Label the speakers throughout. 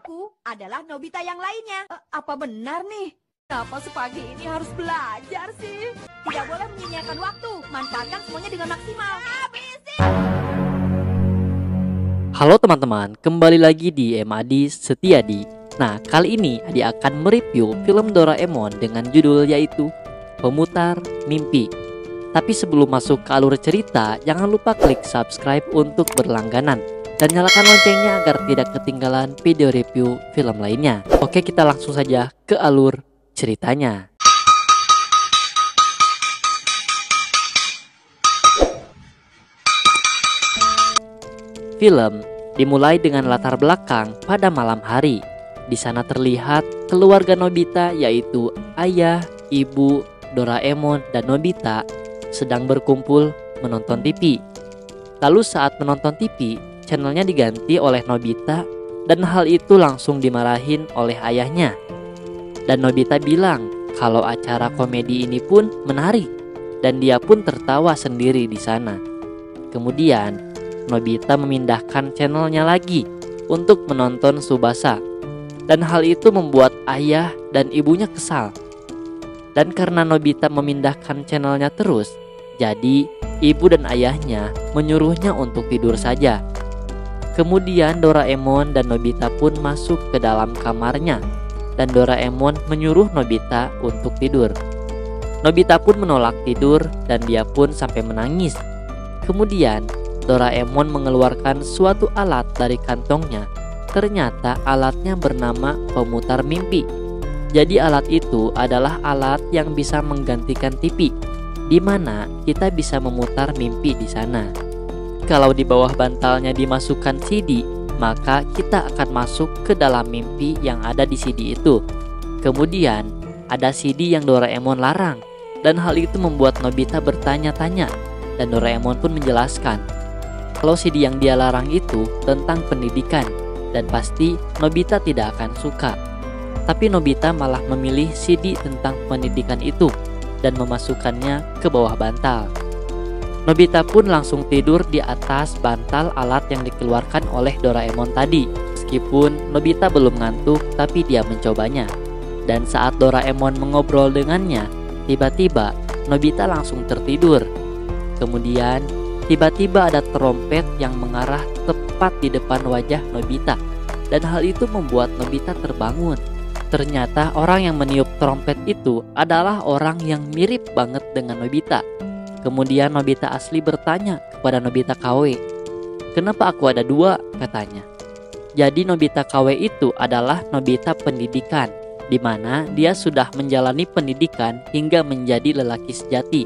Speaker 1: aku adalah Nobita yang lainnya. Apa benar nih? Kenapa sepagi ini harus belajar sih? Tidak boleh menyia-nyiakan waktu. Manfaatkan semuanya dengan maksimal.
Speaker 2: Halo teman-teman, kembali lagi di Adi Setiadi. Nah, kali ini Adi akan mereview film Doraemon dengan judul yaitu Pemutar Mimpi. Tapi sebelum masuk ke alur cerita, jangan lupa klik subscribe untuk berlangganan dan nyalakan loncengnya agar tidak ketinggalan video review film lainnya. Oke, kita langsung saja ke alur ceritanya. Film dimulai dengan latar belakang pada malam hari. Di sana terlihat keluarga Nobita yaitu ayah, ibu, Doraemon, dan Nobita sedang berkumpul menonton TV. Lalu saat menonton TV, channelnya diganti oleh Nobita dan hal itu langsung dimarahin oleh ayahnya. Dan Nobita bilang kalau acara komedi ini pun menarik dan dia pun tertawa sendiri di sana. Kemudian Nobita memindahkan channelnya lagi untuk menonton Tsubasa. Dan hal itu membuat ayah dan ibunya kesal. Dan karena Nobita memindahkan channelnya terus, jadi ibu dan ayahnya menyuruhnya untuk tidur saja. Kemudian Doraemon dan Nobita pun masuk ke dalam kamarnya. Dan Doraemon menyuruh Nobita untuk tidur. Nobita pun menolak tidur dan dia pun sampai menangis. Kemudian Doraemon mengeluarkan suatu alat dari kantongnya. Ternyata alatnya bernama pemutar mimpi. Jadi alat itu adalah alat yang bisa menggantikan TV, di mana kita bisa memutar mimpi di sana. Kalau di bawah bantalnya dimasukkan CD, maka kita akan masuk ke dalam mimpi yang ada di CD itu. Kemudian ada CD yang Doraemon larang, dan hal itu membuat Nobita bertanya-tanya. Dan Doraemon pun menjelaskan kalau CD yang dia larang itu tentang pendidikan, dan pasti Nobita tidak akan suka. Tapi Nobita malah memilih CD tentang pendidikan itu dan memasukkannya ke bawah bantal. Nobita pun langsung tidur di atas bantal alat yang dikeluarkan oleh Doraemon tadi. Meskipun Nobita belum ngantuk, tapi dia mencobanya. Dan saat Doraemon mengobrol dengannya, tiba-tiba Nobita langsung tertidur. Kemudian tiba-tiba ada trompet yang mengarah tepat di depan wajah Nobita. Dan hal itu membuat Nobita terbangun. Ternyata orang yang meniup trompet itu adalah orang yang mirip banget dengan Nobita. Kemudian Nobita asli bertanya kepada Nobita KW, "Kenapa aku ada dua?" katanya. Jadi Nobita KW itu adalah Nobita pendidikan, di mana dia sudah menjalani pendidikan hingga menjadi lelaki sejati.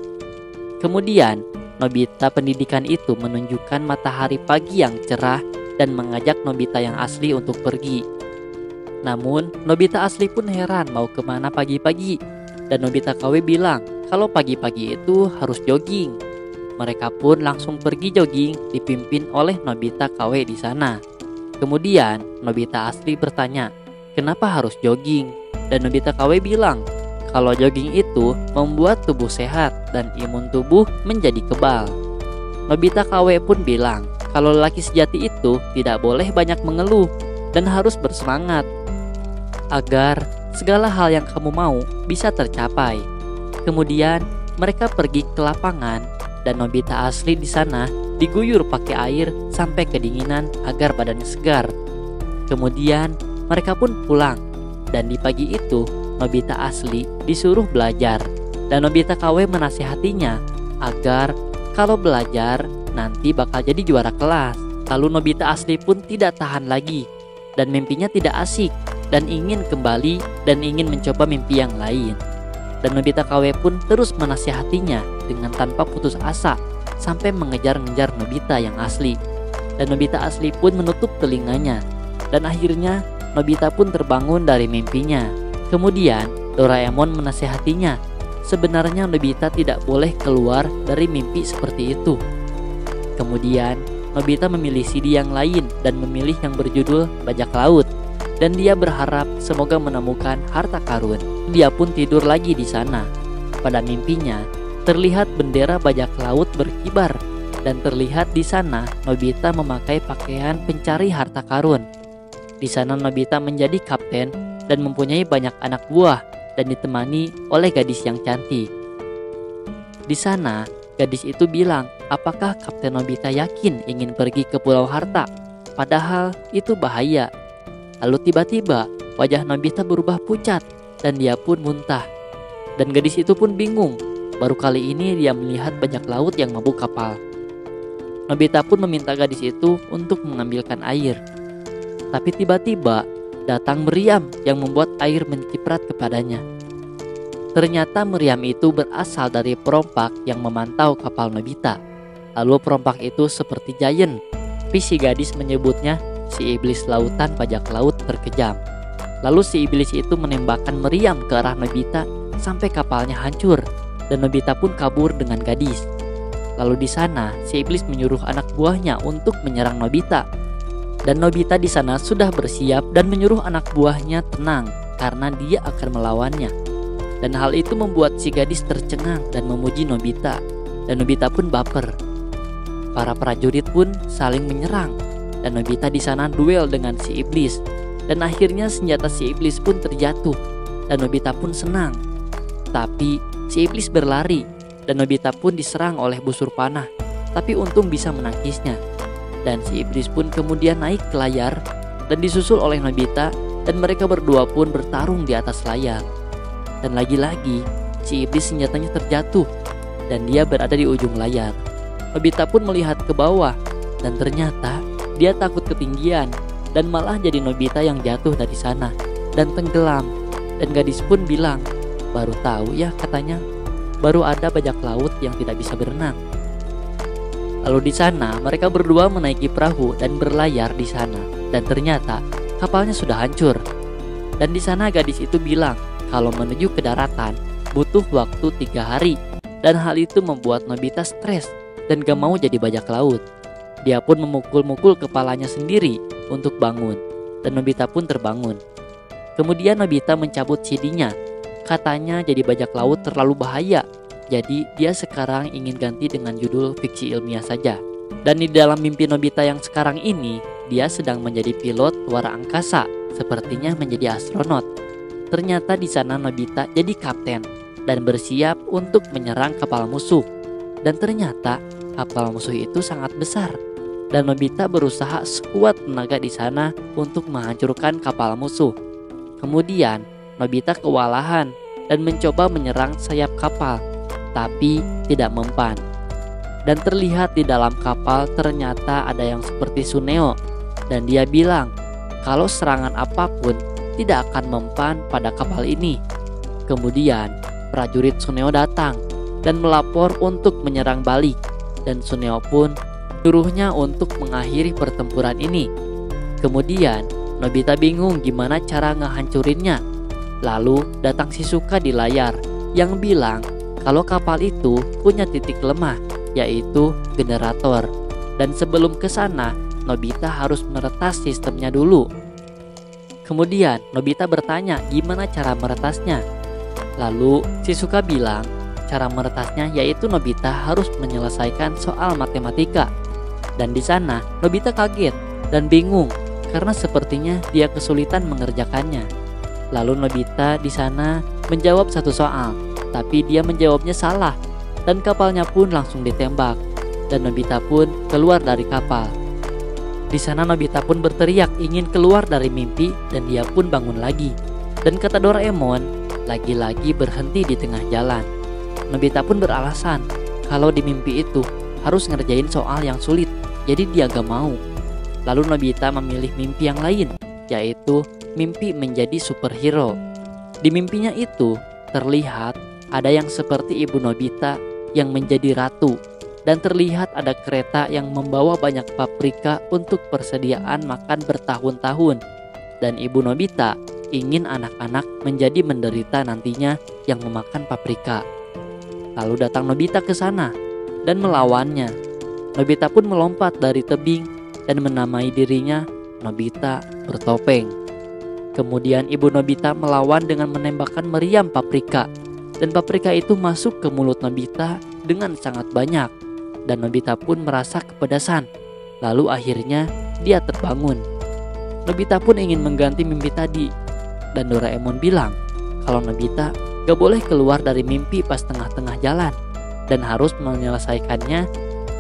Speaker 2: Kemudian Nobita pendidikan itu menunjukkan matahari pagi yang cerah dan mengajak Nobita yang asli untuk pergi. Namun Nobita asli pun heran mau kemana pagi-pagi. Dan Nobita KW bilang kalau pagi-pagi itu harus jogging. Mereka pun langsung pergi jogging dipimpin oleh Nobita KW di sana. Kemudian Nobita asli bertanya, "Kenapa harus jogging?" Dan Nobita KW bilang kalau jogging itu membuat tubuh sehat dan imun tubuh menjadi kebal. Nobita KW pun bilang kalau lelaki sejati itu tidak boleh banyak mengeluh dan harus bersemangat agar segala hal yang kamu mau bisa tercapai. Kemudian mereka pergi ke lapangan dan Nobita asli di sana diguyur pakai air sampai kedinginan agar badannya segar. Kemudian mereka pun pulang dan di pagi itu Nobita asli disuruh belajar dan Nobita KW menasihatinya agar kalau belajar nanti bakal jadi juara kelas. Lalu Nobita asli pun tidak tahan lagi dan mimpinya tidak asik dan ingin kembali dan ingin mencoba mimpi yang lain. Dan Nobita KW pun terus menasihatinya dengan tanpa putus asa sampai mengejar-ngejar Nobita yang asli. Dan Nobita asli pun menutup telinganya dan akhirnya Nobita pun terbangun dari mimpinya. Kemudian Doraemon menasihatinya, sebenarnya Nobita tidak boleh keluar dari mimpi seperti itu. Kemudian Nobita memilih CD yang lain dan memilih yang berjudul Bajak Laut. Dan dia berharap semoga menemukan harta karun. Dia pun tidur lagi di sana. Pada mimpinya terlihat bendera bajak laut berkibar dan terlihat di sana Nobita memakai pakaian pencari harta karun. Di sana Nobita menjadi kapten dan mempunyai banyak anak buah dan ditemani oleh gadis yang cantik. Di sana, gadis itu bilang, apakah Kapten Nobita yakin ingin pergi ke Pulau Harta? Padahal itu bahaya. Lalu tiba-tiba wajah Nobita berubah pucat dan dia pun muntah. Dan gadis itu pun bingung. Baru kali ini dia melihat bajak laut yang mabuk kapal. Nobita pun meminta gadis itu untuk mengambilkan air. Tapi tiba-tiba datang meriam yang membuat air menciprat kepadanya. Ternyata meriam itu berasal dari perompak yang memantau kapal Nobita. Lalu perompak itu seperti giant, tapi si gadis menyebutnya si iblis lautan bajak laut terkejam. Lalu si iblis itu menembakkan meriam ke arah Nobita sampai kapalnya hancur dan Nobita pun kabur dengan gadis. Lalu di sana si iblis menyuruh anak buahnya untuk menyerang Nobita. Dan Nobita di sana sudah bersiap dan menyuruh anak buahnya tenang karena dia akan melawannya. Dan hal itu membuat si gadis tercengang dan memuji Nobita. Dan Nobita pun baper. Para prajurit pun saling menyerang. Dan Nobita di sana duel dengan si iblis. Dan akhirnya senjata si iblis pun terjatuh. Dan Nobita pun senang. Tapi si iblis berlari. Dan Nobita pun diserang oleh busur panah. Tapi untung bisa menangkisnya. Dan si iblis pun kemudian naik ke layar dan disusul oleh Nobita. Dan mereka berdua pun bertarung di atas layar. Dan lagi-lagi si iblis senjatanya terjatuh dan dia berada di ujung layar. Nobita pun melihat ke bawah dan ternyata dia takut ketinggian dan malah jadi Nobita yang jatuh dari sana dan tenggelam. Dan gadis pun bilang, baru tahu ya katanya, baru ada bajak laut yang tidak bisa berenang. Lalu di sana mereka berdua menaiki perahu dan berlayar di sana dan ternyata kapalnya sudah hancur. Dan di sana gadis itu bilang kalau menuju ke daratan butuh waktu 3 hari. Dan hal itu membuat Nobita stres dan gak mau jadi bajak laut. Dia pun memukul-mukul kepalanya sendiri untuk bangun. Dan Nobita pun terbangun. Kemudian Nobita mencabut CD-nya. Katanya jadi bajak laut terlalu bahaya. Jadi dia sekarang ingin ganti dengan judul fiksi ilmiah saja. Dan di dalam mimpi Nobita yang sekarang ini, dia sedang menjadi pilot luar angkasa. Sepertinya menjadi astronot. Ternyata di sana Nobita jadi kapten dan bersiap untuk menyerang kapal musuh. Dan ternyata kapal musuh itu sangat besar. Dan Nobita berusaha sekuat tenaga di sana untuk menghancurkan kapal musuh. Kemudian Nobita kewalahan dan mencoba menyerang sayap kapal, tapi tidak mempan. Dan terlihat di dalam kapal ternyata ada yang seperti Suneo. Dan dia bilang kalau serangan apapun tidak akan mempan pada kapal ini. Kemudian prajurit Suneo datang dan melapor untuk menyerang balik. Dan Suneo pun suruhnya untuk mengakhiri pertempuran ini. Kemudian Nobita bingung gimana cara ngehancurinnya. Lalu datang Shizuka di layar yang bilang kalau kapal itu punya titik lemah, yaitu generator. Dan sebelum ke sana Nobita harus meretas sistemnya dulu. Kemudian Nobita bertanya gimana cara meretasnya. Lalu Shizuka bilang cara meretasnya yaitu Nobita harus menyelesaikan soal matematika. Dan di sana Nobita kaget dan bingung karena sepertinya dia kesulitan mengerjakannya. Lalu Nobita di sana menjawab satu soal, tapi dia menjawabnya salah dan kapalnya pun langsung ditembak. Dan Nobita pun keluar dari kapal. Di sana Nobita pun berteriak ingin keluar dari mimpi dan dia pun bangun lagi. Dan kata Doraemon, lagi-lagi berhenti di tengah jalan. Nobita pun beralasan kalau di mimpi itu harus ngerjain soal yang sulit, jadi dia gak mau. Lalu Nobita memilih mimpi yang lain, yaitu mimpi menjadi superhero. Di mimpinya itu terlihat ada yang seperti ibu Nobita yang menjadi ratu. Dan terlihat ada kereta yang membawa banyak paprika untuk persediaan makan bertahun-tahun. Dan ibu Nobita ingin anak-anak menjadi menderita nantinya yang memakan paprika. Lalu datang Nobita ke sana dan melawannya. Nobita pun melompat dari tebing dan menamai dirinya Nobita bertopeng. Kemudian ibu Nobita melawan dengan menembakkan meriam paprika. Dan paprika itu masuk ke mulut Nobita dengan sangat banyak. Dan Nobita pun merasa kepedasan. Lalu akhirnya dia terbangun. Nobita pun ingin mengganti mimpi tadi. Dan Doraemon bilang kalau Nobita gak boleh keluar dari mimpi pas tengah-tengah jalan dan harus menyelesaikannya.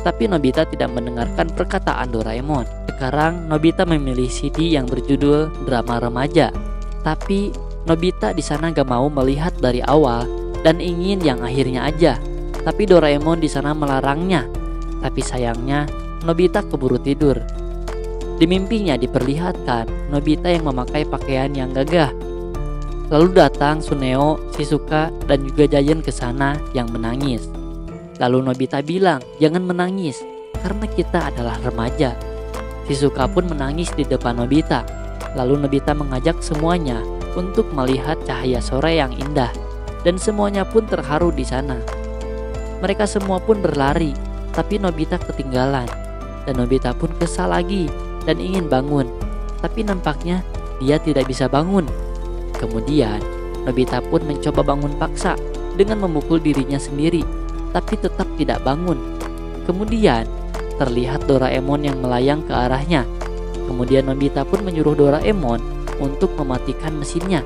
Speaker 2: Tapi Nobita tidak mendengarkan perkataan Doraemon. Sekarang Nobita memilih CD yang berjudul Drama Remaja. Tapi Nobita di sana gak mau melihat dari awal dan ingin yang akhirnya aja. Tapi Doraemon di sana melarangnya. Tapi sayangnya Nobita keburu tidur. Di mimpinya diperlihatkan Nobita yang memakai pakaian yang gagah. Lalu datang Suneo, Shizuka, dan juga Giant ke sana yang menangis. Lalu Nobita bilang, "Jangan menangis, karena kita adalah remaja." Shizuka pun menangis di depan Nobita. Lalu Nobita mengajak semuanya untuk melihat cahaya sore yang indah, dan semuanya pun terharu di sana. Mereka semua pun berlari, tapi Nobita ketinggalan. Dan Nobita pun kesal lagi dan ingin bangun, tapi nampaknya dia tidak bisa bangun. Kemudian Nobita pun mencoba bangun paksa dengan memukul dirinya sendiri, tapi tetap tidak bangun. Kemudian terlihat Doraemon yang melayang ke arahnya. Kemudian Nobita pun menyuruh Doraemon untuk mematikan mesinnya.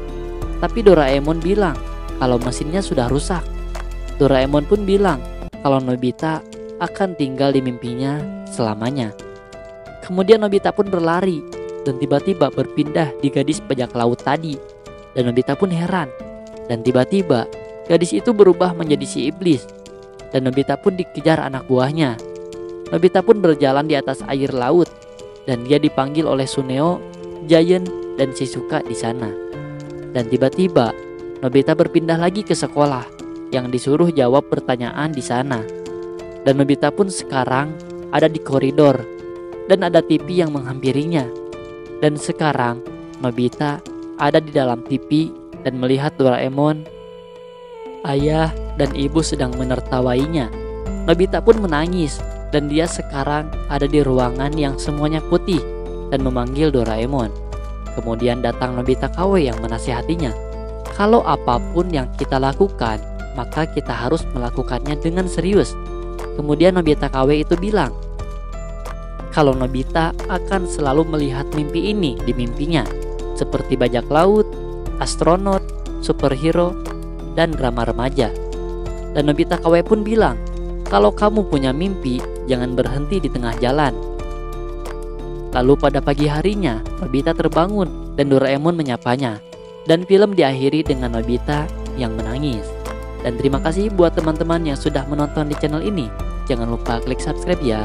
Speaker 2: Tapi Doraemon bilang kalau mesinnya sudah rusak. Doraemon pun bilang kalau Nobita akan tinggal di mimpinya selamanya. Kemudian Nobita pun berlari dan tiba-tiba berpindah di gadis bajak laut tadi. Dan Nobita pun heran. Dan tiba-tiba gadis itu berubah menjadi si iblis. Dan Nobita pun dikejar anak buahnya. Nobita pun berjalan di atas air laut. Dan dia dipanggil oleh Suneo, Giant, dan Shizuka di sana. Dan tiba-tiba Nobita berpindah lagi ke sekolah yang disuruh jawab pertanyaan di sana. Dan Nobita pun sekarang ada di koridor dan ada TV yang menghampirinya. Dan sekarang Nobita ada di dalam TV dan melihat Doraemon, ayah, dan ibu sedang menertawainya. Nobita pun menangis dan dia sekarang ada di ruangan yang semuanya putih dan memanggil Doraemon. Kemudian datang Nobita KW yang menasihatinya. Kalau apapun yang kita lakukan, maka kita harus melakukannya dengan serius. Kemudian Nobita KW itu bilang kalau Nobita akan selalu melihat mimpi ini di mimpinya, seperti bajak laut, astronot, superhero, dan drama remaja. Dan Nobita KW pun bilang kalau kamu punya mimpi, jangan berhenti di tengah jalan. Lalu pada pagi harinya Nobita terbangun dan Doraemon menyapanya. Dan film diakhiri dengan Nobita yang menangis. Dan terima kasih buat teman-teman yang sudah menonton di channel ini. Jangan lupa klik subscribe ya.